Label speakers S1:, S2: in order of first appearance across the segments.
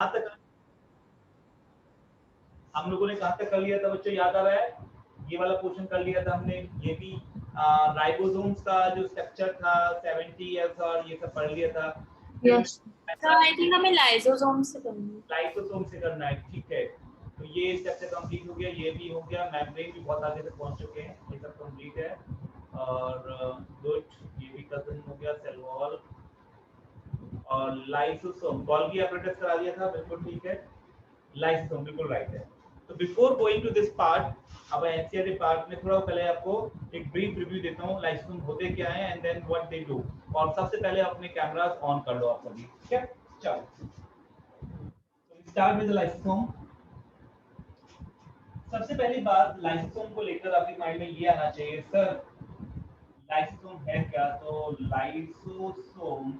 S1: कहाँ तक हम लोगों ने कहाँ तक कर लिया था बच्चों, याद आ रहा है? ये वाला पोर्शन कर लिया था हमने, ये भी राइबोसोम्स का जो स्ट्रक्चर था 70 ईयर्स और ये सब पढ़ लिया था।
S2: यस सर, आई थिंक हमें लाइसोसोम से करना है।
S1: लाइसोसोम से करना है, ठीक है। तो ये स्ट्रक्चर कंप्लीट हो गया, ये भी हो गया, मेम्ब्रेन भी बहुत आगे तक पहुंच चुके हैं, ये सब कंप्लीट है। और गुड, ये भी कजन हो गया, सेल वॉल और लाइसोसोम। गोल्गी एपरेटस करा दिया था, बिल्कुल ठीक है। लाइसोसोम बिल्कुल राइट है। तो before going to this part, अब एनसीईआरटी पार्ट में थोड़ा पहले आपको एक ब्रीफ रिव्यू देता हूँ, लाइसोसोम होते क्या हैं and then what they do. और सबसे पहले अपने कैमरास ऑन कर लो आप सभी, ठीक है? चलो स्टार्ट विद द लाइसोसोम। सबसे पहली बात लाइसोसोम को लेकर आपके माइंड में ये आना चाहिए, सर लाइसोसोम है क्या? तो लाइसोसोम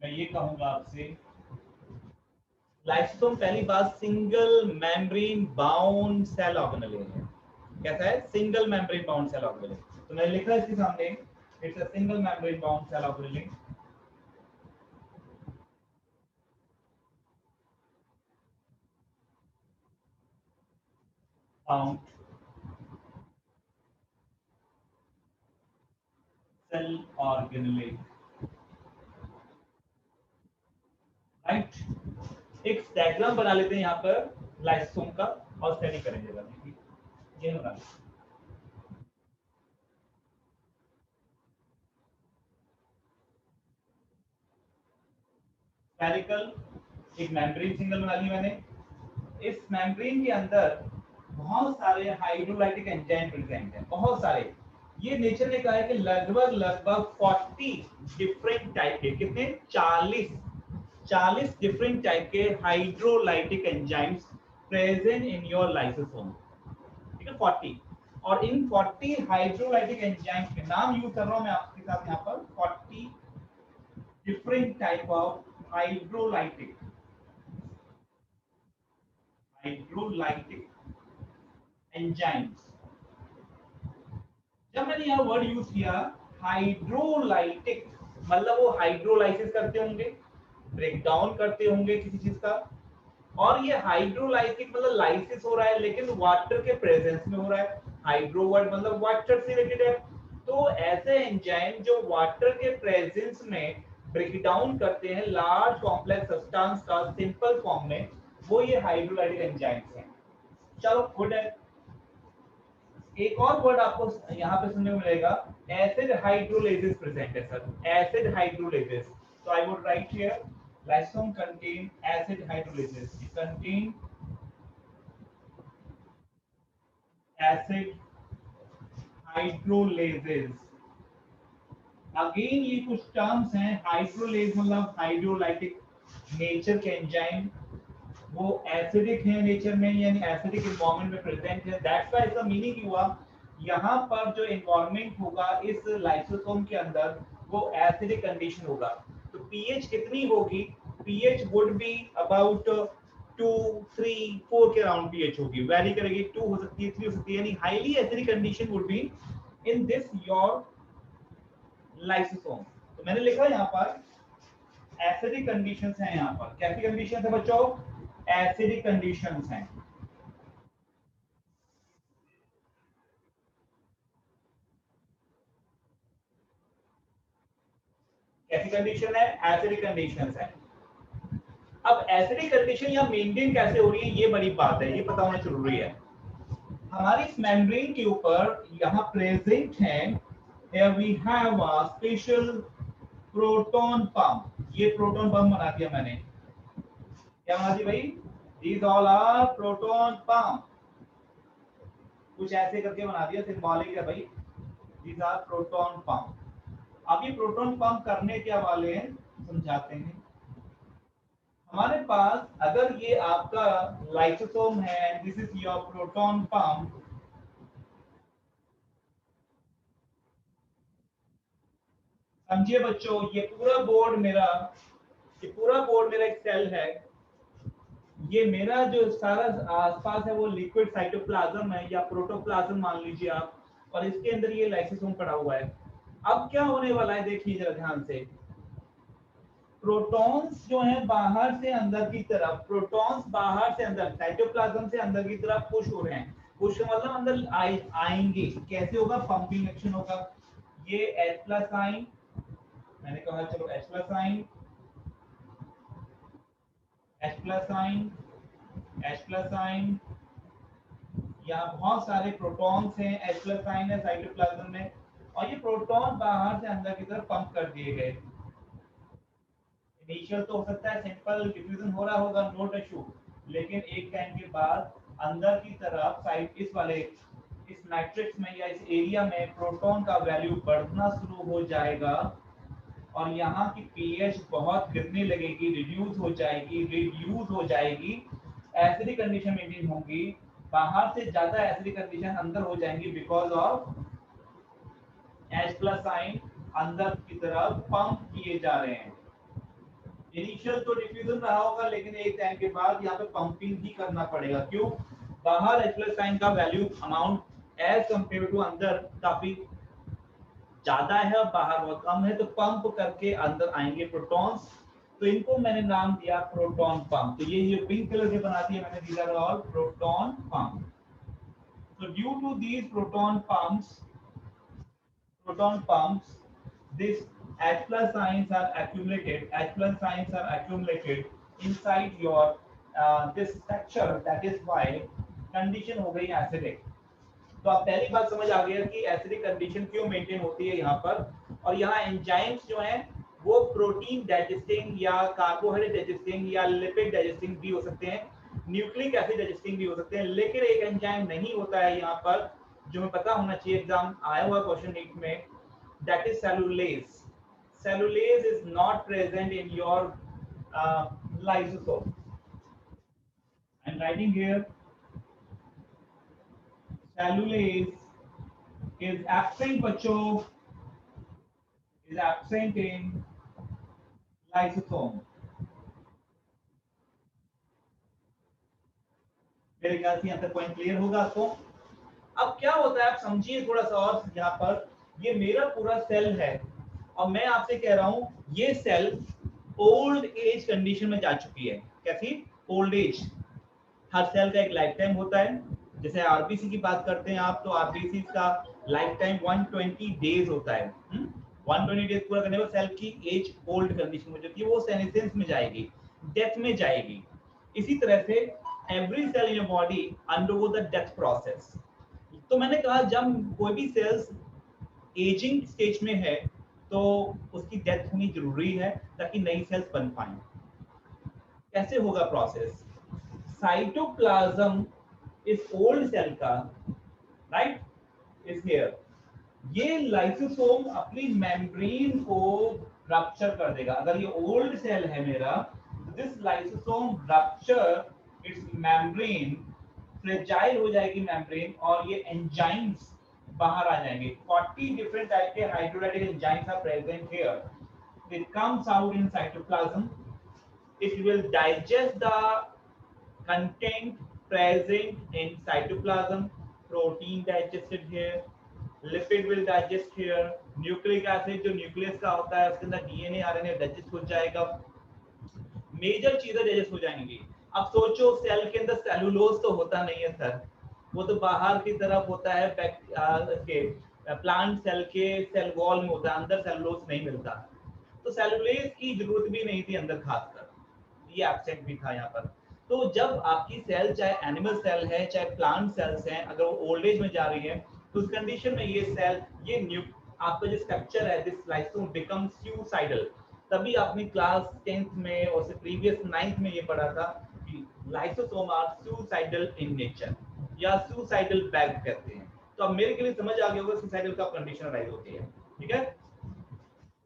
S1: मैं ये कहूंगा आपसे, लाइसोसोम पहली बात single membrane bound cell organelle है। कैसा है? Single membrane bound cell organelle. तो मैंने लिखा है इसके सामने, it's a single membrane bound cell organelle. Bound cell organelle, right? एक डायग्राम बना लेते हैं यहाँ पर लाइसोसोम का और स्टडी करेंगे जरा। ये बना स्फेरिकल एक मेम्ब्रेन सिंगल बना ली मैंने। इस मेम्ब्रेन के अंदर बहुत सारे हाइड्रोलाइटिक एंजाइम प्रेजेंट हैं, बहुत सारे। ये नेचर ने कहा है कि लगभग लगभग 40 डिफरेंट टाइप के, कितने? 40 डिफरेंट टाइप के hydrolytic enzymes present in your lysosome, ठीक है? 40। और इन 40 हाइड्रोलाइटिक एंजाइम्स के नाम यूज कर रहा हूं मैं आपके साथ यहाँ पर, 40 different type of hydrolytic enzymes. जब मैंने यह वर्ड यूज किया हाइड्रोलाइटिक, मतलब वो हाइड्रोलाइसिस करते होंगे, ब्रेक डाउन करते होंगे किसी चीज का। और ये हाइड्रोलाइटिक मतलब लाइसिस हो रहा है लेकिन वाटर के प्रेजेंस में हो रहा है। हाइड्रो वर्ड मतलब वाटर से रिलेटेड है। तो ऐसे एंजाइम जो वाटर के प्रेजेंस में ब्रेक डाउन करते हैं लार्ज कॉम्प्लेक्स सब्सटेंस का सिंपल फॉर्म में, वो ये हाइड्रोलाइटिक एंजाइम्स हैं। चलो गुड है। एक और वर्ड आपको यहाँ पे सुनने को मिलेगा, एसिड हाइड्रोलाइसिस प्रेजेंट है सर, एसिड हाइड्रोलाइसिस। तो I would write here lysosome contain acid hydrolysis, it contain acid hydrolysis. Again ये कुछ टर्म्स हैं, हाइड्रोलाइज मतलब हाइड्रोलाइटिक नेचर के एंजाइम, वो एसिडिक है नेचर में, यानी एसिडिक एनवायरनमेंट में प्रेजेंट है। दैट्स व्हाई इसका मीनिंग हुआ यहाँ पर जो एनवायरनमेंट होगा इस लाइसोसोम के अंदर वो एसिडिक कंडीशन होगा। तो पीएच कितनी होगी? पीएच वुड बी अबाउट 2 3 4 के अराउंड पीएच होगी, वैरी करेगी, 2 हो सकती है, 3 हो सकती है, यानी highly acidic condition would be in this your lysosome. तो मैंने लिखा यहाँ पर एसिडिक कंडीशंस हैं, यहाँ पर कैसी कंडीशंस है बच्चों? एसिडिक कंडीशंस हैं। कैसी कंडीशन है? एसिडिक कंडीशंस है। अब एसिडिक कंडीशन यहाँ मेंटेन कैसे हो रही है, ये बड़ी बात है, ये पता होना जरूरी है। हमारी इस मेम्ब्रेन के ऊपर यहाँ प्रेजेंट है, here we have a special proton pump। ये प्रोटॉन पंप बना दिया मैंने, क्या बना दिया भाई? These all are proton pump, कुछ ऐसे करके बना दिया, सिंबॉलिक है भाई। These are proton pump। अब ये प्रोटॉन पंप करने क्या वाले हैं समझाते हैं। हमारे पास अगर ये आपका लाइसोसोम है, this is your proton pump, समझिए बच्चों, ये पूरा बोर्ड मेरा, ये पूरा बोर्ड मेरा एक सेल है। ये मेरा जो सारा आसपास है वो लिक्विड साइटोप्लाज्म है या प्रोटोप्लाज्म मान लीजिए आप, और इसके अंदर ये लाइसोसोम पड़ा हुआ है। अब क्या होने वाला है देखिए जरा ध्यान से, प्रोटॉन्स जो है बाहर से अंदर की तरफ, प्रोटॉन्स बाहर से अंदर साइटोप्लाज्म से अंदर की तरफ पुश हो रहे हैं। पुश का मतलब अंदर आएंगे। कैसे होगा? पंपिंग एक्शन होगा। ये H प्लस आइन, मैंने कहा चलो H प्लस आइन, H प्लस आइन, H प्लस आइन, यहाँ बहुत सारे प्रोटॉन्स हैं, H प्लस आइन है साइटोप्लाज्म में, और ये प्रोटॉन बाहर से अंदर की तरफ पंप कर दिए गए। इनिशियल तो हो सकता है सिंपल डिफ्यूजन हो रहा होगा, नोट इशू, लेकिन एक टाइम के बाद अंदर की तरफ साइड इस वाले इस मैट्रिक्स में या इस एरिया में प्रोटॉन का वैल्यू बढ़ना शुरू हो जाएगा और यहाँ की पीएच बहुत गिरने लगेगी, रिड्यूस हो जाएगी, एसिडिक कंडीशन मेंटेन होंगी, बाहर से ज्यादा एसिडिक कंडीशन अंदर हो जाएंगी बिकॉज ऑफ H प्लस आइन अंदर की तरफ पंप किए जा रहे हैं। इनिशियल तो डिफ्यूजन रहा होगा, लेकिन एक टाइम के बाद यहाँ पे पंपिंग भी करना पड़ेगा। क्यों? बाहर H प्लस आइन का value amount as compare to अंदर काफी ज्यादा है और बाहर बहुत कम है, तो पंप करके अंदर आएंगे प्रोटॉन्स। तो इनको मैंने नाम दिया प्रोटॉन पंप। तो ये पिंक कलर के बनाती है मैंने, these are all proton pump. So due to these proton pumps, this H plus ions are accumulated inside your this structure. That is why condition हो गई acidic. तो आप पहली बात समझ आ गया कि एसिडिक कंडीशन क्यों मेंटेन होती है यहाँ पर। और यहाँ एंजाइम्स जो हैं वो प्रोटीन डाइजेस्टिंग या कार्बोहाइड्रेट डाइजेस्टिंग या लिपिड डाइजेस्टिंग भी हो सकते हैं, न्यूक्लिक एसिड डाइजेस्टिंग भी हो सकते हैं, लेकिन एक एंजाइम नहीं होता है यहाँ पर जो हमें पता होना चाहिए, एग्जाम आया हुआ क्वेश्चन नीट में, that is cellulase. Cellulase is not present in your lysosome. I am writing here cellulase is absent बच्चों, is absent in lysosome। मेरे ख्याल से यहाँ तक पॉइंट क्लियर होगा आपको। अब क्या होता है आप समझिए थोड़ा सा और। यहाँ पर ये मेरा पूरा सेल है और मैं आपसे कह रहा हूँ ये सेल ओल्ड एज कंडीशन में जा चुकी है। कैसी? Old age. हर सेल का एक लाइफ टाइम होता है। जैसे आरबीसी की बात करते हैं आप, तो आरबीसी का लाइफ टाइम 120 डेज होता है। 120 डेज पूरा करने पर सेल की एज ओल्ड कंडीशन हो जाती है, वो सेनेसेंस में जाएगी, डेथ में जाएगी। इसी तरह से every cell in your body undergo the death process. तो मैंने कहा जब कोई भी सेल्स एजिंग स्टेज में है तो उसकी डेथ होनी जरूरी है ताकि नई सेल्स बन पाए। कैसे होगा प्रोसेस? साइटोप्लाज्म इस ओल्ड सेल का, राइट, इज हियर। ये लाइसोसोम अपनी मेम्ब्रेन को रप्चर कर देगा। अगर ये ओल्ड सेल है मेरा, this lysosome rupture it's membrane, fragile हो जाएगी मेम्ब्रेन और ये एंजाइम्स बाहर आ जाएंगे। 40 डिफरेंट टाइप के hydrolytic enzymes are present here. It comes out in cytoplasm. It will digest the content present in cytoplasm. Protein digested here, lipid will digest here, nucleic acid जो nucleus का होता है उसके अंदर डीएनए आरएनए डाइजेस्ट हो जाएगा, major चीजें digest हो जाएंगी। अब सोचो सेल के अंदर सेलुलोज तो होता नहीं है सर, वो तो बाहर की तरफ होता है, प्लांट सेल के सेल वॉल में होता है, अंदर सेलुलोज नहीं मिलता। तो सेलुलेज की जरूरत भी नहीं थी अंदर, खासकर ये एब्सेंट भी था यहाँ पर। तो जब आपकी सेल चाहे एनिमल सेल है चाहे प्लांट सेल्स हैं, अगर वो ओल्ड एज में जा रही है तो उस कंडीशन में ये सेल, ये आपका जो स्ट्रक्चर है दिस लाइसोसोम बिकम सुसाइडल। तभी आपने क्लास 10th में और से प्रीवियस 9th में ये पढ़ा था कि lysosome are suicidal in nature या सुसाइडल बैग कहते हैं। तो अब मेरे के लिए समझ आ गया होगा सुसाइडल का कंडीशन राइज होती है। ठीक है,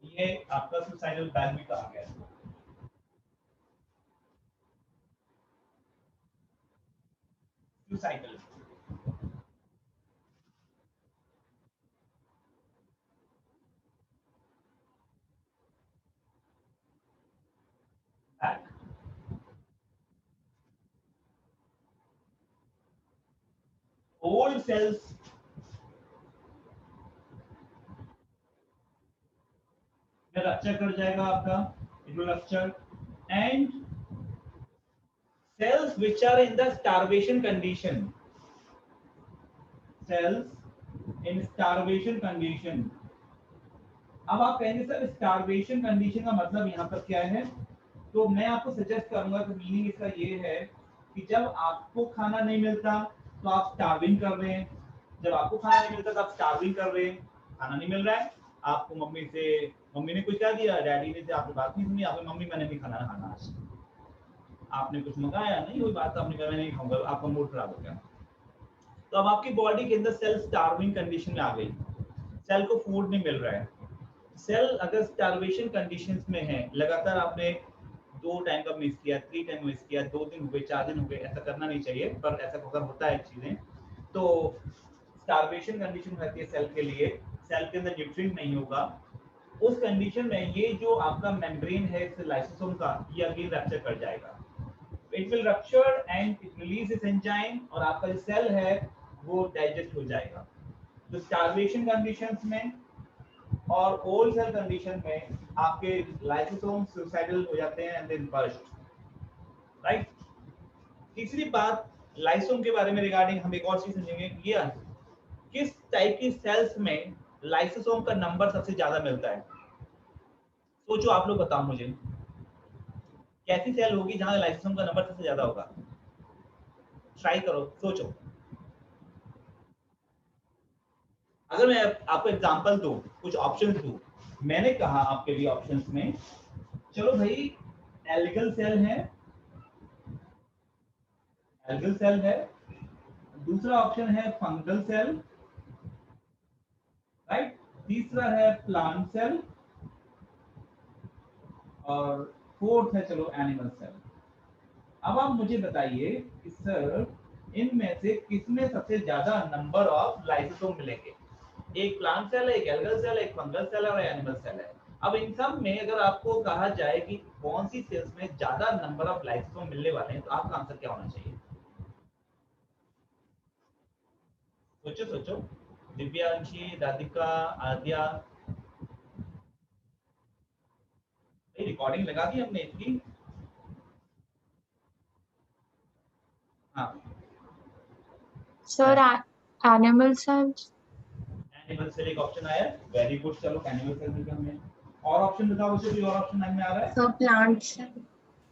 S1: ये आपका सुसाइडल बैग भी कहा गया है। Suicidal. Back. Old cells में रप्चर कर जाएगा आपका, it will rupture. And cells which are in the starvation condition, cells in starvation condition. अब आप कहेंगे सर स्टारवेशन कंडीशन का मतलब यहाँ पर क्या है, तो मैं आपको सजेस्ट करूंगा कि मीनिंग इसका ये है कि जब आपको खाना नहीं मिलता तो आप स्टार्विंग कर रहे हैं, जब आपको खाना नहीं मिलता तो आप स्टार्विंग कर रहे हैं, खाना नहीं मिल रहा है आपको, मम्मी ने कुछ कह दिया, डैडी ने आपकी बात नहीं सुनी, आपकी मम्मी मैंने नहीं खाना खाना आज, आपने कुछ मंगाया नहीं, कोई बात आपने कहा मैं नहीं खाऊंगा, आपका मूड खराब हो गया, तो अब आपकी बॉडी के अंदर सेल स्टार्विंग कंडीशन में आ गई, सेल को फूड नहीं मिल रहा है। सेल अगर स्टार्वेशन कंडीशंस में है, लगातार आपने 2 टाइम का मिस किया, 3 टाइम मिस किया, 2 दिन हो गए, 4 दिन हो गए, ऐसा करना नहीं चाहिए, पर ऐसा अगर होता है चीजें तो स्टार्वेशन कंडीशन रहती है सेल के लिए, सेल के अंदर न्यूट्रिएंट नहीं होगा, उस कंडीशन में ये जो आपका मेम्ब्रेन है इस लाइसोसोम का, ये अगेन रप्चर कर जाएगा, it will rupture and it release it's enzyme और आपका जो सेल है वो डाइजेस्ट हो जाएगा। तो स्टार्वेशन कंडीशंस में और ओल्ड सेल कंडीशन में आपके लाइसोसोम सुसाइडल हो जाते हैं एंड देन बर्स्ट, राइट। तीसरी बात लाइसोसोम के बारे में रिगार्डिंग हम एक और चीज समझेंगे, ये किस टाइप की सेल्स में लाइसोसोम का नंबर सबसे ज्यादा मिलता है। सोचो, आप लोग बताओ मुझे कैसी सेल होगी जहां लाइसोसोम का नंबर सबसे ज्यादा होगा, ट्राई करो, सोचो। अगर मैं आपको एग्जांपल दूं, कुछ ऑप्शंस दूं, मैंने कहा आपके लिए ऑप्शंस में, चलो भाई एल्गल सेल है, एल्गल सेल है, दूसरा ऑप्शन है फंगल सेल, राइट, तीसरा है प्लांट सेल और फोर्थ है चलो एनिमल सेल। अब आप मुझे बताइए कि सर इनमें से किसमें सबसे ज्यादा नंबर ऑफ लाइसोसोम मिलेंगे, एक प्लांट सेल है, एक एल्गल सेल है, एक फंगल सेल है और एनिमल सेल है। अब इन सब में अगर आपको कहा जाए कि कौन सी सेल्स में ज्यादा नंबर ऑफ लाइसोसोम मिलने वाले हैं, तो आपका आंसर क्या होना चाहिए? सोचो सोचो, दिव्यांशी, राधिका, आद्या, रिकॉर्डिंग लगा दी हमने इसकी। हाँ
S2: sir animal cells.
S1: Animal cell एक ऑप्शन आया, वेरी गुड, चलो एनिमल सेल मिल गया हमें। और ऑप्शन बताओ मुझे, कोई और ऑप्शन में आ रहा है?
S2: Sir plant cell.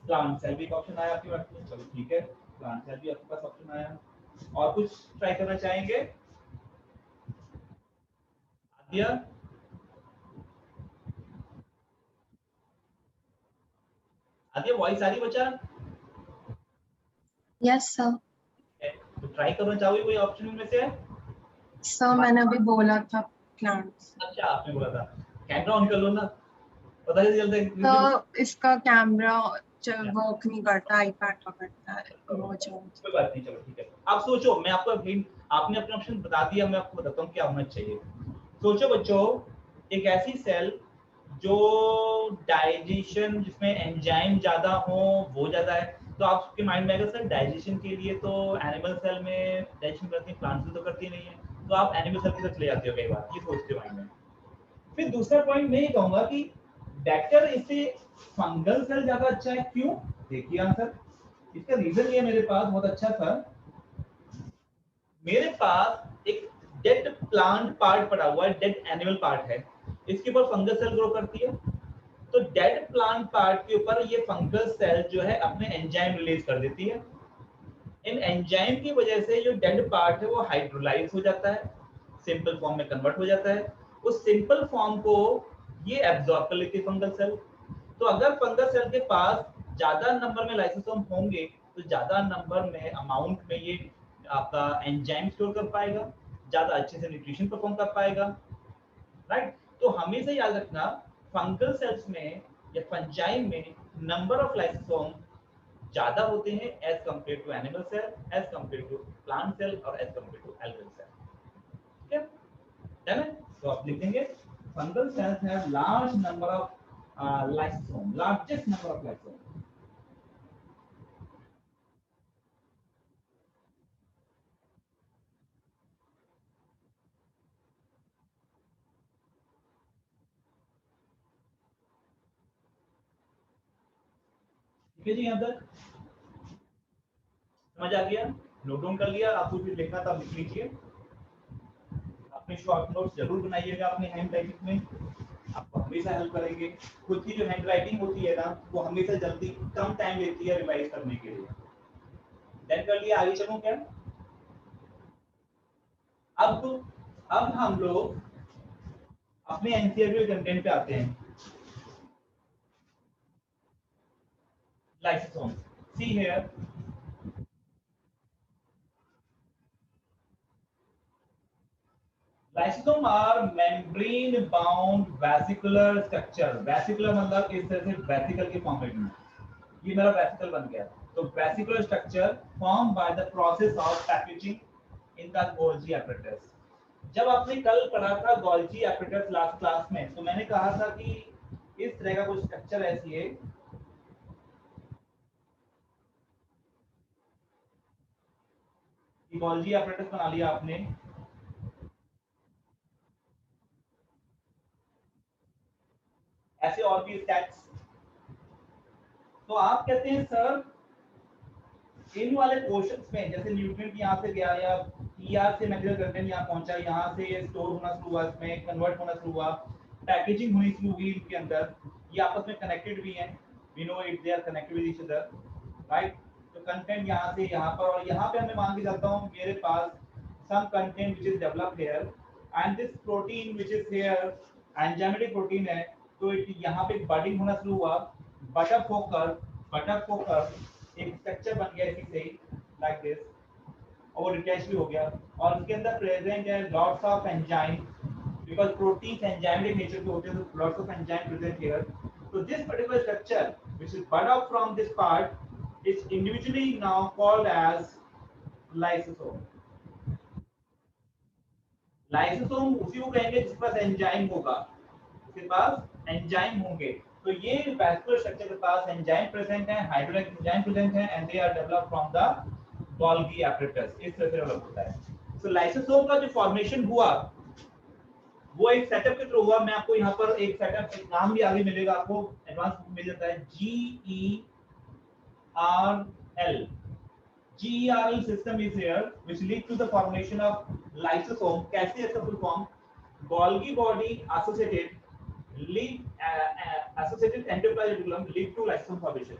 S1: Plant cell भी एक ऑप्शन आया आपके पास में, चलो ठीक है, प्लांट सेल भी आपके पास ऑप्शन आया। और कुछ ट्राई करना चाहेंगे? आदिया, आदिया वॉइस आ रही बच्चा?
S2: Yes sir.
S1: तो ट्राई करना चाहोगे कोई ऑप्शन में से?
S2: सर मैंने अभी बोला था प्लांट्स।
S1: अच्छा, आपने बोला था, कैमरा ऑन कर लो ना, पता नहीं चलता है।
S2: तो इसका कैमरा वर्क नहीं करता, आईपैड पकड़ता है वो जो।
S1: कोई बात नहीं, चलो ठीक है। आप सोचो, मैं आपको हिंट, आपने अपना ऑप्शन बता दिया, मैं आपको बताता हूँ क्या होना चाहिए। सोचो बच्चों, एक ऐसी सेल जो डाइजेशन, जिसमें एंजाइम ज्यादा हो, वो ज्यादा है, तो आपके माइंड में आएगा सर डाइजेशन के लिए तो एनिमल सेल में डाइजेशन करती है, प्लांट सेल तो करती नहीं है, तो आप एनिमल सेल की तरफ चले जाते हो कई बार, ये सोचते हो माइंड में। फिर दूसरा पॉइंट मैं ये कहूंगा कि बेटर इससे फंगल सेल ज्यादा अच्छा है, क्यों? देखिए आंसर, इसका रीजन ये मेरे पास बहुत अच्छा था, मेरे पास एक डेड प्लांट पार्ट पड़ा हुआ है, डेड एनिमल पार्ट है, इसके ऊपर फंगस सेल ग्रो करती है, तो डेड प्लांट पार्ट के ऊपर ये फंगस सेल जो है अपने एंजाइम रिलीज कर देती है, इन एंजाइम की वजह से जो डेड पार्ट है वो हाइड्रोलाइज हो जाता है, सिंपल फॉर्म में कन्वर्ट हो जाता है, उस सिंपल फॉर्म को ये एब्जॉर्ब कर लेती है फंगल सेल। तो अगर फंगल सेल के पास ज्यादा नंबर में लाइसोसोम होंगे तो ज्यादा नंबर में अमाउंट में ये आपका एंजाइम स्टोर कर पाएगा, ज्यादा अच्छे से न्यूट्रिशन परफॉर्म कर पाएगा, राइट। तो हमेशा याद रखना, फंगल सेल्स में या फंजाई में नंबर ऑफ लाइसोसोम ज्यादा होते हैं as compare to animal cell, as compare to plant cell और as compare to algal cell, ठीक है ना? तो आप लिखेंगे fungal cells have large number of lysosome, largest number of lysosome. ठीक है जी, यहाँ तक समझ आ गया? नोट डाउन कर लिया? आपको कुछ लिखना था लिख लीजिए। अपने शॉर्ट नोट्स जरूर बनाइएगा अपने हैंड राइटिंग में, आपको हमेशा हेल्प करेंगे। खुद की जो हैंड राइटिंग होती है ना, वो हमेशा जल्दी कम टाइम लेती है रिवाइज करने के लिए। डन कर लिया? आगे चलूं क्या? अब हम लोग अपने एनसीईआरटी कंटेंट पे आते हैं। Lysosome. See here. Lysosome are membrane-bound vesicular structure. Vesicular मतलब इस तरह से वेसिकल के फॉर्मेट में। ये मेरा वेसिकल बन गया। तो vesicular structure formed by the process of packaging in the Golgi apparatus. जब आपने कल पढ़ा था Golgi apparatus लास्ट क्लास में, तो मैंने कहा था कि इस तरह का कुछ स्ट्रक्चर ऐसी है। Golgi apparatus बना लिया आपने। ऐसे और भी स्टैट्स। तो आप कहते हैं सर इन वाले क्वेश्चंस में जैसे न्यूट्रिएंट यहाँ से गया या ईआर से मटेरियल कंटेंट यहाँ पहुंचा, यहाँ से ये स्टोर होना शुरू हुआ, इसमें कन्वर्ट होना शुरू हुआ, पैकेजिंग होनी शुरू हुई इनके अंदर, ये आपस में कनेक्टेड भी हैं, we know it, they are connected with each other, right. तो कंटेंट यहाँ से यहाँ पर, और यहाँ पे हमें मान के चलता हूँ मेरे पास some content which is developed here and this protein which is here enzymatic protein है, तो यहाँ पे बडिंग होना शुरू हुआ, बटअप होकर एक स्ट्रक्चर बन गया इसी से लाइक दिस, और वो डिटैच भी हो गया, और उसके अंदर प्रेजेंट है lots of enzyme, because proteins enzymatic nature के होते हैं, तो lots of enzyme present here. So this particular structure which is bud out from this part is individually now called as lysosome. Lysosome उसी को कहेंगे जिसके पास enzyme होगा, जिसके पास एंजाइम होंगे। तो ये वैस्कुलर स्ट्रक्चर के पास एंजाइम प्रेजेंट है, हाइड्रोलाइटिक एंजाइम प्रेजेंट है, and they are developed from the Golgi apparatus. इस तरह से डेवलप होता है। सो लाइसोसोम का जो फॉर्मेशन हुआ वो एक सेटअप के थ्रू हुआ। मैं आपको यहाँ पर एक सेटअप, एक नाम भी आगे मिलेगा आपको, एडवांस मिल जाता है, GERL। GERL system is here which lead to the formation of lysosome. कैसे इसका full form? Golgi body associated associated endoplasmic reticulum lead to lysosome formation.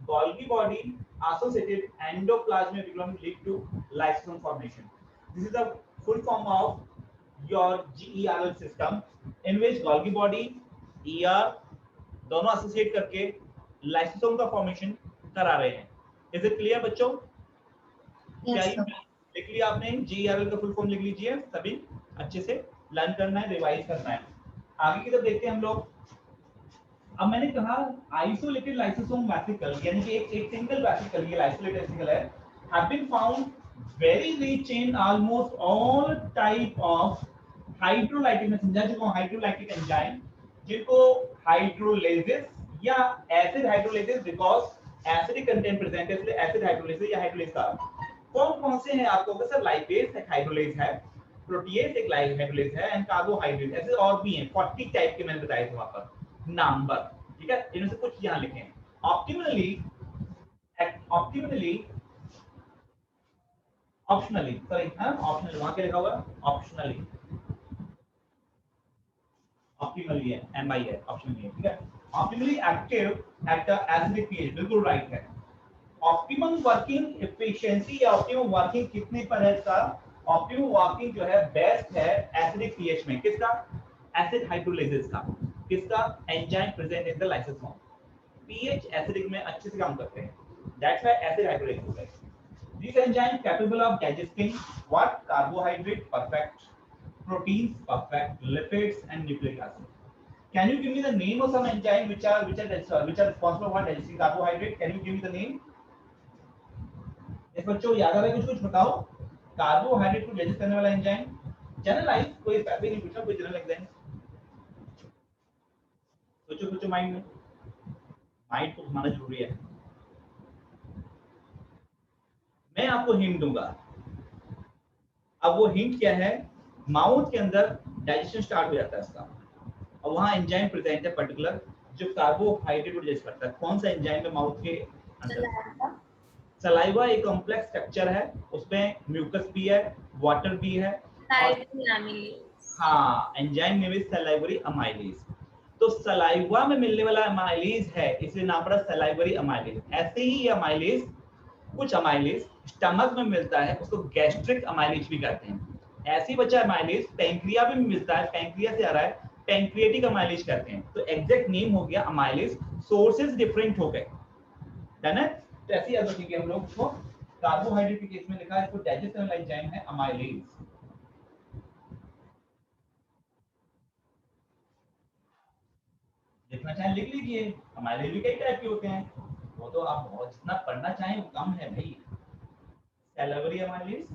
S1: Golgi body associated endoplasmic reticulum lead to lysosome formation. This is the full form of your GERL system in which Golgi body, ER दोनों associate करके lysosome का formation करा रहे हैं। Is it clear बच्चों?
S2: Yes,
S1: लिख लिया आपने? GERL का फुल फॉर्म लिख लीजिए, सभी अच्छे से लर्न करना है, रिवाइज करना है। आगे की तरफ देखते हैं हम लोग। अब मैंने कहा आइसोलेटेड लाइसोसोम वेसिकल, यानी कि एक सिंगल वेसिकल, ये आइसोलेटेड वेसिकल है, have been found very rich in almost all type of hydrolytic, मैं समझा चुका हूं, हाइड्रोलाइटिक एंजाइम, जिनको हाइड्रोलेसिस या acid hydrolases, because acidic content present है इसलिए एसिड हाइड्रोलेसिस या हाइड्रोलेस का कौन से हैं आपको? सर लाइपेज एक हाइड्रोलेस है, प्रोटीएज एक हाइड्रोलेस है, एंड कार्बोहाइड्रेट, ऐसे और भी हैं 40 टाइप के मैंने बताए थे वहां पर नंबर, ठीक है। इनमें से कुछ यहां लिखे हैं। ऑप्टिमली सॉरी, हां ऑप्शनली, वहां क्या लिखा हुआ? ऑप्शनली, ऑप्टिमली है, एमआई है, ऑप्शनली है, ठीक है। Optimally active at the acidic pH, बिल्कुल राइट है। ऑप्टिमम वर्किंग एफिशिएंसी या ऑप्टिमम वर्किंग कितने पर है इसका? ऑप्टिमम वर्किंग जो है बेस्ट है एसिडिक पीएच में। किसका? एसिड हाइड्रोलाइसिस का। किसका? Enzyme present in the lysosome. PH acidic में अच्छे से काम करते हैं, दैट्स व्हाई एसिड हाइड्रोलाइसिस है। This enzyme capable of digesting what? Carbohydrate perfect, proteins perfect, lipids and nucleic acid. Can you give me the name of some enzyme which are responsible for digesting carbohydrate? Can you give me the name? इस बच्चों याद आ रहा है कुछ बताओ, carbohydrate को digest करने वाला एंजाइम, जनरलाइज, कोई स्पेसिफिक नहीं पूछा, कोई जनरल एंजाइम सोचो माइंड में, माइंड को घुमाना जरूरी है। मैं आपको हिंट दूंगा। अब वो हिंट क्या है? माउथ के अंदर डाइजेशन स्टार्ट हो जाता है इसका, और वहां एंजाइम प्रेजेंट है पर्टिकुलर, जो कार्बोहाइड्रेट को डाइजेस्ट करता है, कौन सा एंजाइम है माउथ के अंदर? सलाइवा एक कॉम्प्लेक्स स्ट्रक्चर है, उसमें म्यूकस भी है, वाटर भी है, और हाँ, enzyme name is salivary amylase. तो सलाइवा में मिलने वाला अमाइलेज है, इसलिए नाम पड़ा सलाइवरी अमाइलेज। ऐसे ही ये अमाइलेज, कुछ अमाइलेज स्टमक में मिलता है, उसको गैस्ट्रिक अमाइलेज भी कहते हैं। ऐसे ही बचा अमाइलेज पैंक्रिया में भी मिलता है, पैंक्रिया से आ रहा है, पैंक्रियाटिक अमाइलेज कहते हैं। तो एग्जैक्ट नेम हो गया अमाइलेज, सोर्सेज डिफरेंट हो गए, है ना? तो ऐसे ही याद रखिए हम लोग को, कार्बोहाइड्रेट के केस में लिखा है, इसको डाइजेस्ट करने वाला एंजाइम है अमाइलेज। लिखना चाहे लिख लीजिए, अमाइलेज भी कई टाइप के होते हैं, वो तो आप बहुत जितना पढ़ना चाहें वो कम है भाई। सैलिवरी अमाइलेज,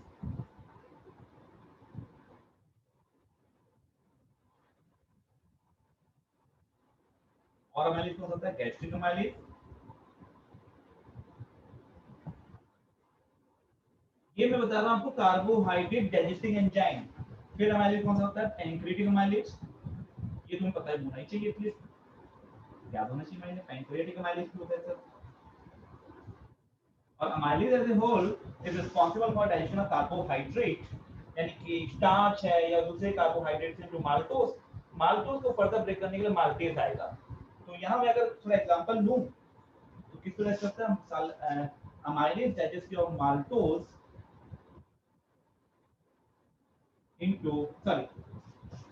S1: और अमाइलेज कौन सा होता है? गैस्ट्रिक अमाइलेज, ये मैं बता रहा हूं आपको कार्बोहाइड्रेट डाइजेस्टिंग एंजाइम। फिर अमाइलेज कौन सा होता है? पैंक्रियाटिक अमाइलेज, ये तुम्हें पता होना ही चाहिए, प्लीज याद होना चाहिए। मैंने पैंक्रियाटिक अमाइलेज क्या होता है सर? और amylase as a whole is responsible for digestion of carbohydrate, यानी कि स्टार्च है या दूसरे कार्बोहाइड्रेट्स हैं, जो माल्टोज, माल्टोज को फर्दर ब्रेक करने के लिए माल्टेज आएगा। तो यहाँ मैं अगर थोड़ा एग्जांपल लूं तो किस तरह से होता है? Amylase digest your maltose into, sorry,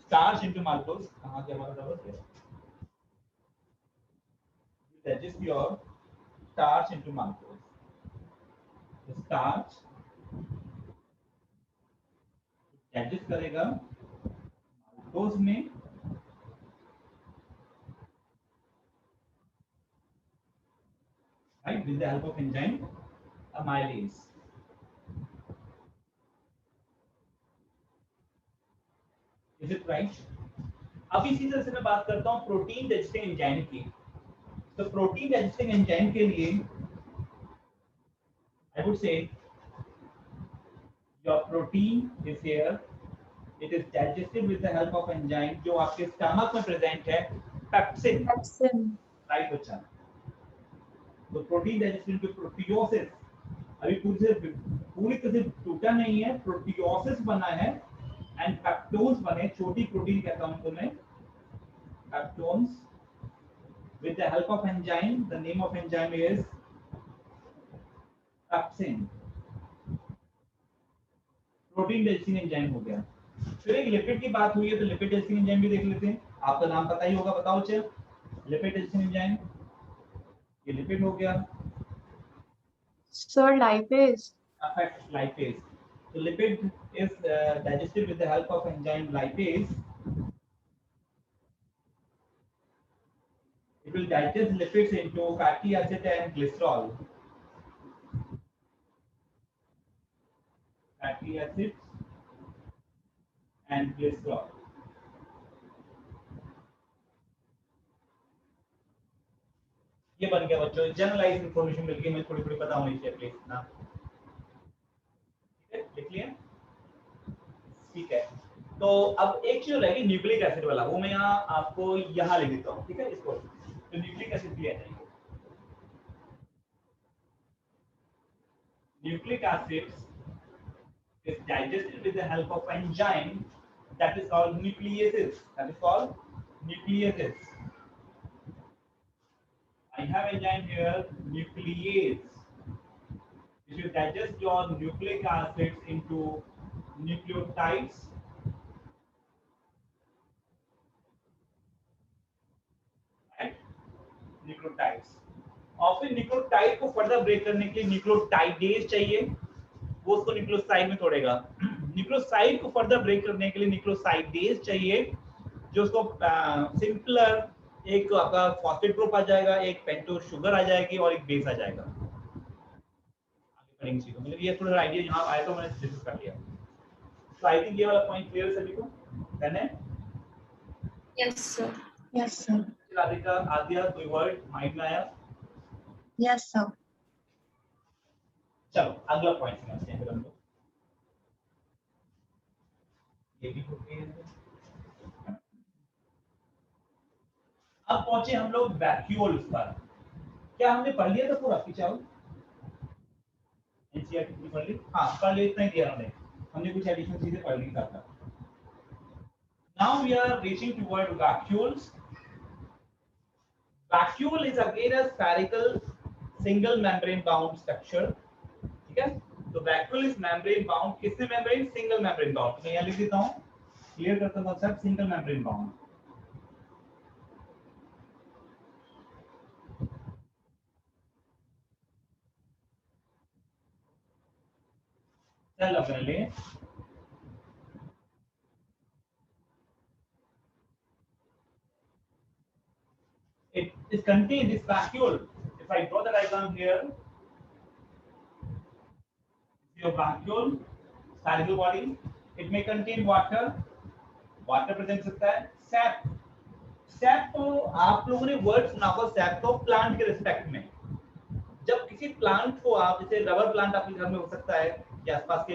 S1: starch into maltose, कहाँ से हमारा डबल है? Digest your starch into maltose. तो starch digest करेगा maltose में, right, with the help of enzyme amylase. Is it right? अब इसी तरह से मैं बात करता हूँ प्रोटीन डाइजेस्टिंग एंजाइम की। तो प्रोटीन डाइजेस्टिंग एंजाइम के लिए I would say your protein is here. It is digested with the help of enzyme जो आपके स्टमक में प्रेजेंट है, पेप्सिन। राइट बच्चा? तो प्रोटीन डाइजेशन टू प्रोटियोसिस, अभी पूरी तरह से टूटा नहीं है, प्रोटियोसिस बना है, एंड पेप्टोन्स बने, छोटी प्रोटीन कहता हूं तुम्हें, peptones with the help of enzyme. The name of enzyme is pepsin. Protein digesting enzyme हो गया। फिर एक लिपिड की बात हुई है, तो लिपिड डाइजेस्टिंग एंजाइम भी देख लेते हैं। आपका नाम पता ही होगा, बताओ चल। लिपिड डाइजेस्टिंग एंजाइम, ये लिपिड हो गया
S2: sir. Lipase,
S1: affect lipase. So lipid is digested with the help of enzyme lipase. It will digest lipids into fatty acid and glycerol. Fatty acids and glycerol. ये बन गया बच्चों, generalise information मिल गई, मुझे थोड़ी थोड़ी पता होनी चाहिए प्लीज ना। ठीक है, लिख लिया? ठीक है। तो अब एक चीज रहेगी न्यूक्लिक एसिड वाला, वो मैं यहाँ आपको यहाँ लिख देता हूँ, ठीक है? इसको तो न्यूक्लिक एसिड भी आ जाएंगे। Nucleic acids is digested with the help of enzyme that is called nucleases. That is called nucleases. I have enzyme here, nuclease, which will digest your nucleic acids into nucleotides. Right? Nucleotides. और फिर nucleotide को further break करने के लिए nucleotidase चाहिए, वो उसको nucleoside में तोड़ेगा। न्यूक्लियोसाइड को फर्दर ब्रेक करने के लिए न्यूक्लियोसाइडेज चाहिए, जो उसको सिंपलर एक आपका फॉस्फेट ग्रुप आ जाएगा, एक पेंटोज शुगर आ जाएगी और एक बेस आ जाएगा। आगे पढ़ेंगे चीजों, मतलब ये थोड़ा आइडिया यहाँ आया तो मैंने डिस्कस कर लिया। तो आई थिंक ये वाला पॉइंट क्लियर सभी को, डन है?
S2: Yes sir. Yes sir.
S1: Radhika, Aadya, कोई वर्ड माइंड में आया?
S2: यस सर।
S1: चलो अगला पॉइंट समझते हैं फिर हम लोग। ये भी हो गया। अब पहुंचे हम लोग वैक्यूल्स पर। क्या हमने पढ़ लिया था पूरा पिछाओ एनसीईआरटी पूरी पढ़ ली? हाँ पढ़ लिया, इतना ही दिया हमने कुछ एडिशनल चीजें पढ़ ली था। Now we are reaching toward vacuoles. Vacuole is again a spherical single membrane bound structure. ठीक है, तो vacuole is membrane bound, किसने membrane? Single membrane bound। मैं यहाँ लिख देता हूँ, क्लियर करता हूँ सब, single membrane bound। चल अपने लिए it is contained this vacuole. If I draw the diagram here, your vacuole spherical body, it may contain water, water present सकता है, sap, सैप तो आप लोगों ने वर्ड सुना होगा, सैप तो प्लांट के रिस्पेक्ट में। जब किसी प्लांट को आप, जैसे रबर प्लांट आपके घर में हो सकता है या आसपास के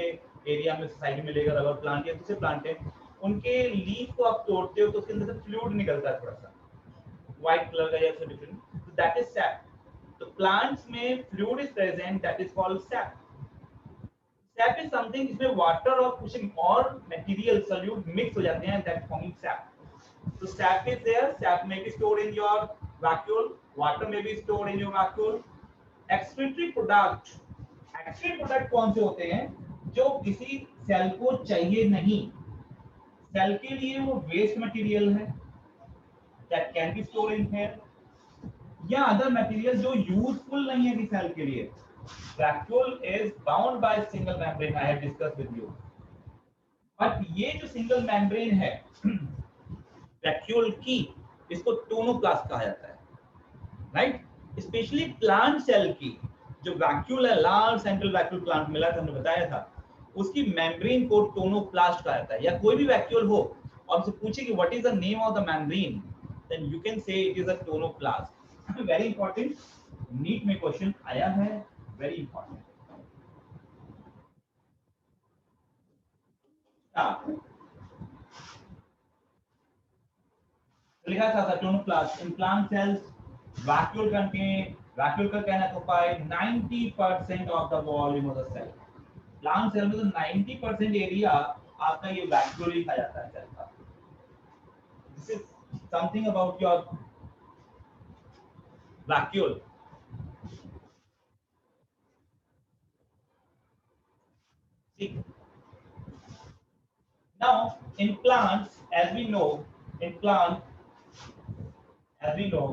S1: एरिया में सोसाइटी में मिलेगा रबर प्लांट या दूसरे प्लांट है, उनके लीफ को आप तोड़ते हो तो उसके अंदर से फ्लूइड निकलता है थोड़ा सा व्हाइट कलर का या फिर डिफरेंट, तो दैट इज सैप। तो प्लांट्स में fluid is present, that is called SAP. SAP is something जिसमें वाटर और कुछ और मटेरियल सॉल्यूट मिक्स हो जाते हैं, that forming SAP. So sap is there, sap may be stored in your vacuole, water may be stored in your vacuole. Excretory product, excretory product कौन से होते हैं? जो किसी सेल को चाहिए नहीं, सेल के लिए वो वेस्ट मटेरियल है, that can be stored in here, या अदर मटेरियल जो यूजफुल नहीं है सेल के लिए। Vacuole is bound by single membrane, I have discussed with you. But ये जो सिंगल मेम्ब्रेन है वैक्यूल की, इसको टोनोप्लास्ट कहा जाता है, राइट। स्पेशली प्लांट सेल की जो वैक्यूल है, लार्ज सेंट्रल वैक्यूल प्लांट मिला था, हमने बताया था, उसकी मेम्ब्रेन को टोनोप्लास्ट कहा जाता है। या कोई भी वैक्यूल हो और उससे पूछे कि what is the name of the membrane, then you can say it is a tonoplast. Very important, NEET में क्वेश्चन आया है, वेरी इंपॉर्टेंट। लिखा था tonoplast in plant cells vacuole contain, vacuole का कहना तो पाए 90% of the volume of the cell. Plant cell में तो 90% एरिया आपका ये वैक्यूल ही खा जाता है सेल का। This is something about your vacuole. Now in plants, as we know, in plant, as we know,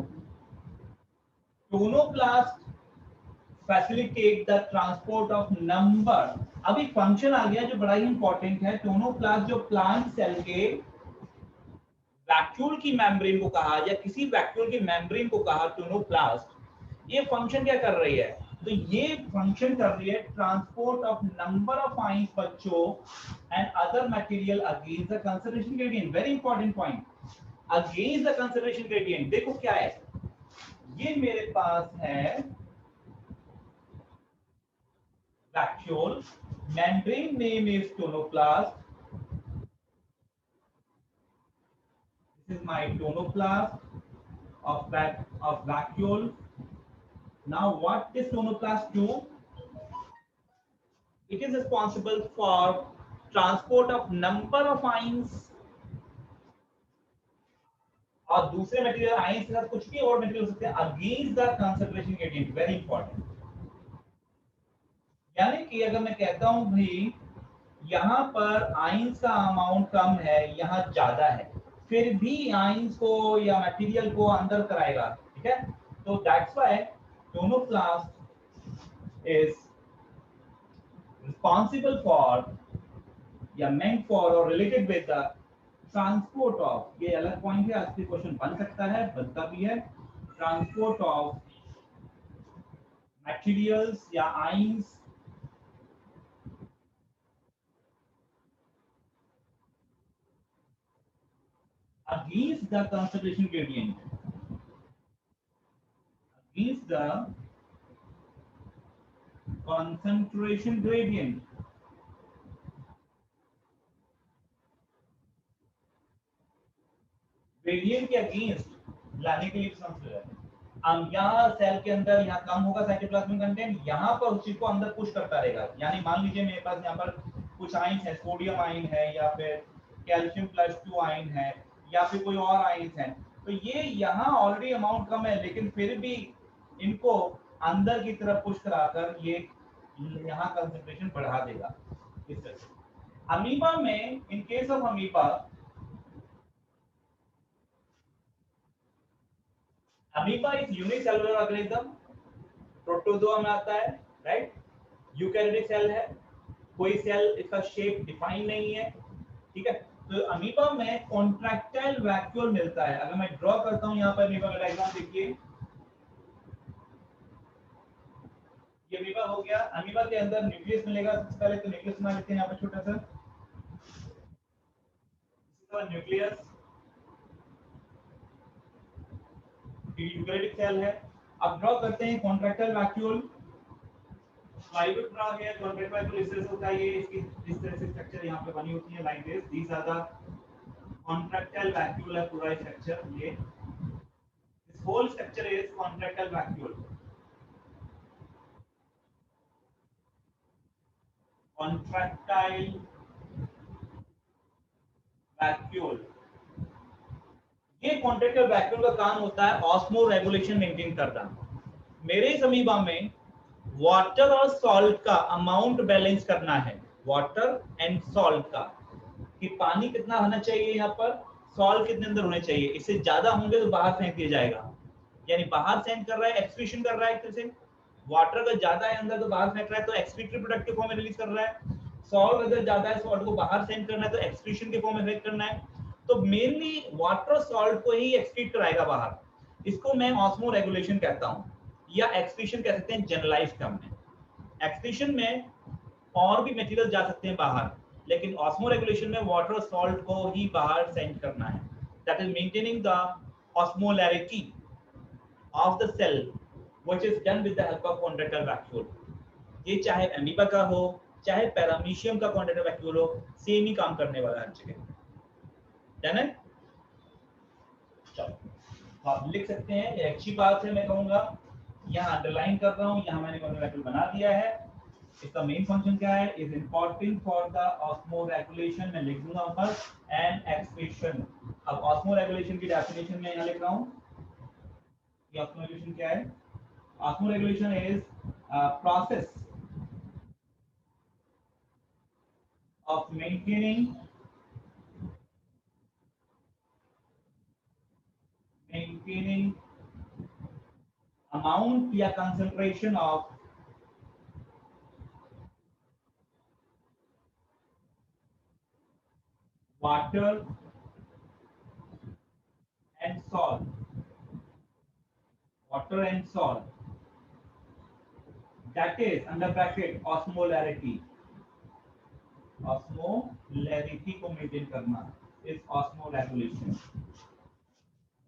S1: tonoplast facilitate the transport of number। अब एक फंक्शन आ गया जो बड़ा ही इंपॉर्टेंट है। टोनोप्लास्ट जो प्लांट सेल के वैक्यूल की मेम्ब्रेन को कहा या किसी वैक्यूल की मेम्ब्रेन को कहा टोनोप्लास्ट, ये फंक्शन क्या कर रही है? तो ये फंक्शन कर रही है transport of number of ions बच्चों and other material against the conservation gradient. Very important point, against the conservation gradient. देखो क्या है, ये मेरे पास है vacuole, membrane name is tonoplast, this is my tonoplast of vacuole. Now what does tonoplast do? It is responsible for transport of number of ions और दूसरे material ions के साथ कुछ भी और मटेरियल हो सकते हैं against the concentration gradient. Very important, यानी कि अगर मैं कहता हूं भाई यहाँ पर आयंस का अमाउंट कम है, यहाँ ज्यादा है, फिर भी आयंस को या मटेरियल को अंदर कराएगा, ठीक है। तो that's why tonoplast is responsible for या मेंट फॉर और related with the transport of, ये अलग पॉइंट है, आज के क्वेश्चन बन सकता है, बनता भी है, ट्रांसपोर्ट ऑफ मटेरियल्स या ions against the concentration gradient, against the concentration gradient। Gradient के अगेंस्ट लाने के लिए समझ रहे हैं। यहाँ सेल के अंदर यहाँ कम होगा साइटोप्लाज्मिक कंटेंट, यहाँ पर उसी को अंदर पुश करता रहेगा। यानी मान लीजिए मेरे पास यहाँ पर कुछ आयन है, सोडियम आयन है या फिर कैल्शियम +2 आयन है या फिर कोई और आयन है, तो ये यहाँ ऑलरेडी अमाउंट कम है लेकिन फिर भी इनको अंदर की तरफ पुश कराकर ये यहाँ कंसंट्रेशन बढ़ा देगा इस तरह से। अमीबा में, in case of amoeba, amoeba is unicellular organism, protozoa में आता है, राइट। यूकैरियोटिक सेल है, कोई सेल इसका शेप डिफाइन नहीं है, ठीक है। तो अमीबा में कॉन्ट्रैक्टाइल वैक्यूल मिलता है। अगर मैं ड्रॉ करता हूं यहाँ पर अमीबा का डायग्राम देखिए, ये अमीबा हो गया। अमीबा के अंदर न्यूक्लियस मिलेगा। सबसे पहले तो न्यूक्लियस बना लेते हैं यहाँ पर छोटा सा, न्यूक्लियस यूकैरियोटिक सेल है। अब ड्रॉ करते हैं कॉन्ट्रैक्टाइल वैक्यूल। स्लाइड पर आ गया कॉन्ट्रैक्टाइल वैक्यूल, इस तरह से होता है। ये इसकी इस तरह से स्ट्रक्चर यहाँ पे बनी होती है like this. These are the contractile vacuole है पूरा स्ट्रक्चर। ये this whole structure is contractile vacuole. Contractile vacuole, ये कॉन्ट्रैक्टाइल वैक्यूल का काम होता है ऑस्मो रेगुलेशन मेंटेन करना। मेरे इस अमीबा में वाटर और सॉल्ट का अमाउंट बैलेंस करना है, वाटर एंड सॉल्ट का, कि पानी कितना होना चाहिए यहाँ पर, सॉल्ट कितने अंदर होने चाहिए। इससे ज्यादा होंगे तो बाहर फेंक दिया जाएगा, यानी बाहर सेंड कर रहा है, एक्सक्रीशन कर रहा है। एक तरह से वाटर अगर ज्यादा है अंदर तो बाहर फेंक रहा है, तो एक्सक्रीटरी प्रोडक्ट के फॉर्म में रिलीज कर रहा है। सॉल्ट अगर ज्यादा है, सॉल्ट को बाहर सेंड करना है तो एक्सक्रीशन के फॉर्म में फेंक करना है। तो मेनली वाटर सॉल्ट को ही एक्सक्रीट कराएगा बाहर। इसको मैं ऑस्मो रेगुलेशन कहता हूं, या एक्सक्रीशन कह सकते हैं जनरलाइज्ड टर्म में। एक्सक्रीशन में और भी मटेरियल जा सकते हैं बाहर, लेकिन ऑस्मो रेगुलेशन में वाटर और सॉल्ट को ही बाहर सेंड करना है। That is maintaining the osmolarity of the cell which is done with the help of contractile vacuole. ये चाहे अमीबा का हो चाहे पैरामीशियम का कॉन्ट्रैक्टाइल वैक्यूल हो, सेम ही काम करने वाला हर जगह। डन है? चलो आप लिख सकते हैं, ये अच्छी बात है। मैं कहूंगा यहाँ अंडरलाइन कर रहा हूँ, यहाँ मैंने कॉन्ट्रैक्टाइल वैक्यूल बना दिया है। इसका मेन फंक्शन क्या है, is important for the osmo regulation. मैं लिख दूंगा ऊपर एंड एक्सक्रीशन। अब ऑस्मो रेगुलेशन की डेफिनेशन में यहाँ लिख रहा हूँ। ये ऑस्मो रेगुलेशन क्या है? Osmo regulation is process of maintaining amount या concentration of water and salt, that is under bracket osmolarity को मेंटेन करना इस ऑस्मो रेगुलेशन।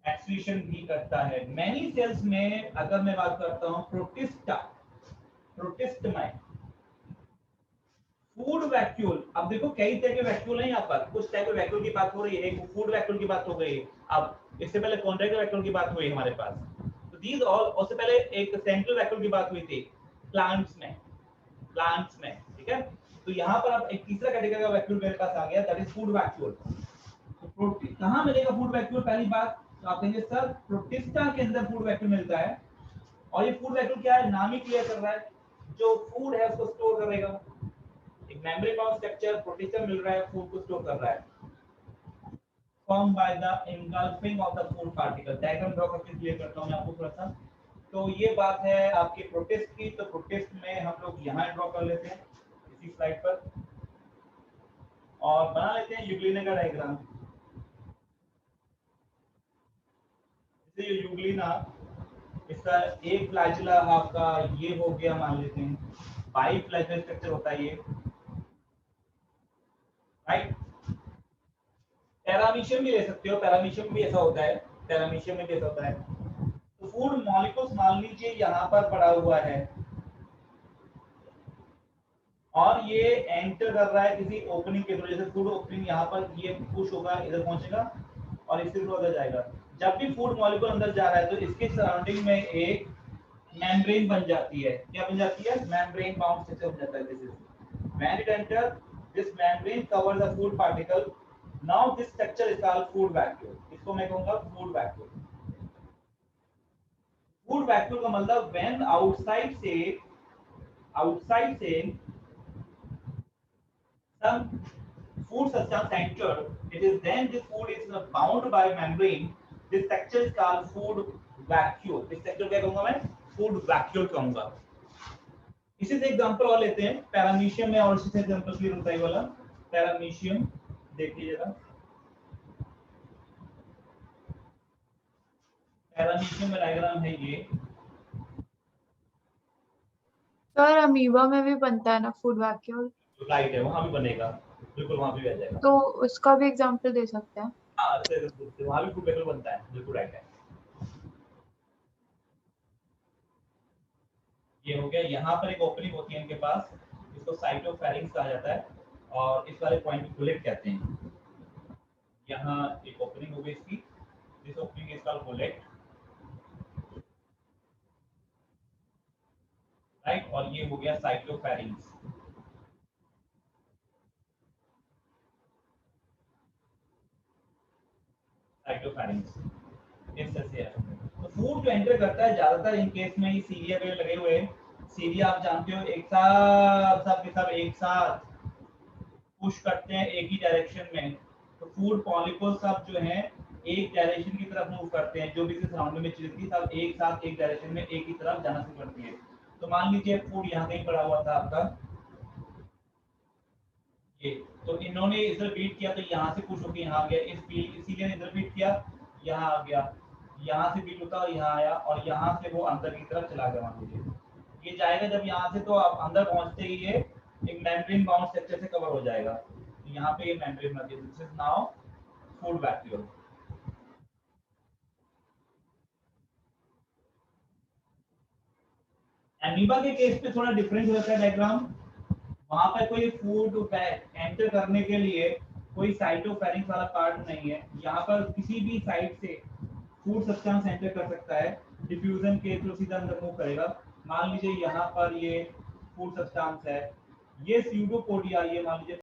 S1: एक्सक्रीशन भी करता है मैनी सेल्स में। अगर मैं बात करता हूं प्रोटिस्ट में फूड वैक्यूल, अब देखो कई तरह के वैक्यूल हैं यहाँ पर। कुछ टाइप के वैक्यूल की बात हो रही है, एक फूड वैक्यूल की बात हो गई। अब इससे पहले कॉन्ट्रैक्टाइल वैक्यूल की बात हुई हमारे पास। तो दीज ऑल, उससे पहले एक सेंट्रल वैक्यूल की बात हुई थी प्लांट्स में, ठीक है। तो यहाँ पर अब एक तीसरा कैटेगरी का वैक्यूल मेरे पास आ गया, दैट इज फूड वैक्यूल। तो प्रोटीन कहाँ मिलेगा फूड वैक्यूल? पहली बात तो आप कहेंगे सर प्रोटिस्टा के अंदर फूड वैक्यूल मिलता है। और ये फूड वैक्यूल क्या है, नाम ही क्लियर कर रहा है, जो फूड है उसको स्टोर करेगा। एक मेम्ब्रेन बाउंड स्ट्रक्चर प्रोटिस्टा मिल रहा है, फूड को स्टोर कर रहा है। Form by the engulfing of the food particle. Diagram draw करके क्लियर करता हूं मैं आपको थोड़ा सा। तो ये बात है आपकी प्रोटिस्ट की। तो प्रोटिस्ट में हम लोग यहाँ ड्रॉ कर लेते हैं इसी स्लाइड पर, और बना लेते हैं यूग्लिना का डायग्राम। ये यूग्लिना, इसका एक फ्लैजिला आपका ये हो गया, मान लेते हैं बाई फ्लैजिला स्ट्रक्चर होता है ये, राइट। पैरामीशियम भी ले सकते हो, पैरामीशियम भी ऐसा होता है, पैरामीशियम में भी ऐसा होता है। तो फूड मॉलिक्यूल्स मान लीजिए यहाँ पर पड़ा हुआ है और ये एंटर कर रहा है किसी ओपनिंग के थ्रू। जैसे फूड ओपनिंग यहाँ पर ये पुश होगा, इधर पहुंचेगा और इसके थ्रू अंदर जाएगा। जब भी फूड मॉलिक्यूल अंदर जा रहा है तो इसके सराउंडिंग में एक मेम्ब्रेन बन जाती है। क्या बन जाती है? मेम्ब्रेन बाउंड स्ट्रक्चर बन जाता है। This is when it enter this membrane covers the food particle. Now this structure is called food vacuole. इसको मैं कहूंगा फूड वैक्यूल। फूड वैक्यूल का मतलब व्हेन आउटसाइड से some food substance entered, it is then this food is bound by membrane. This structure is called food vacuole. इस structure क्या कहूँगा मैं? Food vacuole कहूँगा। इसी से एग्जांपल और लेते हैं पैरामीशियम में, और इसी से एग्जांपल क्लियर होता है वाला। पैरामीशियम देखिए जरा, पैरामीशियम में डायग्राम है ये।
S2: सर अमीबा में भी बनता है ना फूड वैक्यूल?
S1: राइट है, वहां भी बनेगा, बिल्कुल वहां भी आ जाएगा।
S2: तो उसका भी एग्जांपल दे सकते हैं?
S1: हाँ, वहां भी फूड वैक्यूल बनता है, बिल्कुल राइट है। ये हो गया। यहाँ पर एक ओपनिंग होती है इनके पास, इसको साइटोफेरिंक्स कहा जाता है, और इस वाले पॉइंट को बुलेट कहते हैं। यहाँ एक ओपनिंग हो गई इसकी, this opening is called bullet, right. और ये हो गया साइटोफेरिंक्स। साइटोफेरिंक्स इस तरह से है। तो फूड जो एंटर करता है ज्यादातर इन केस में ये सीरिया पे लगे हुए हैं। सीरिया आप जानते हो एक साथ सब के सब एक साथ पुश करते हैं एक ही डायरेक्शन में। तो फूड पॉलिकल्स सब जो है एक डायरेक्शन की तरफ मूव करते हैं। जो भी सराउंडिंग में चीज थी सब एक साथ एक डायरेक्शन में एक ही तरफ जाना शुरू करती है। तो मान लीजिए फूड यहाँ कहीं पड़ा हुआ था आपका ये, तो इन्होंने इधर बीट किया तो यहाँ से पुश होकर यहाँ आ गया, इसीलिए इधर बीट किया, यहाँ आ गया, यहाँ से बीट होता और यहाँ आया, और यहाँ से वो अंदर की तरफ चला गया। मान लीजिए ये जाएगा जब यहाँ से, तो आप अंदर पहुंचते ही ये एक मेम्ब्रेन बाउंड स्ट्रक्चर से कवर हो जाएगा। तो यहाँ पे ये मेम्ब्रेन बन गया। This is now food vacuole. Amoeba के केस पे थोड़ा डिफरेंस होता है डायग्राम। वहां पर कोई फूड एंटर करने के लिए कोई साइटोफेरिंक्स वाला पार्ट नहीं है। यहाँ पर किसी भी साइड से फूड सब्सटेंस एंटर कर सकता है, डिफ्यूजन के थ्रू सीधा अंदर मूव करेगा। मान लीजिए यहाँ पर ये फूड सब्सटेंस है, ये स्यूडोपोडिया, ये मान लीजिए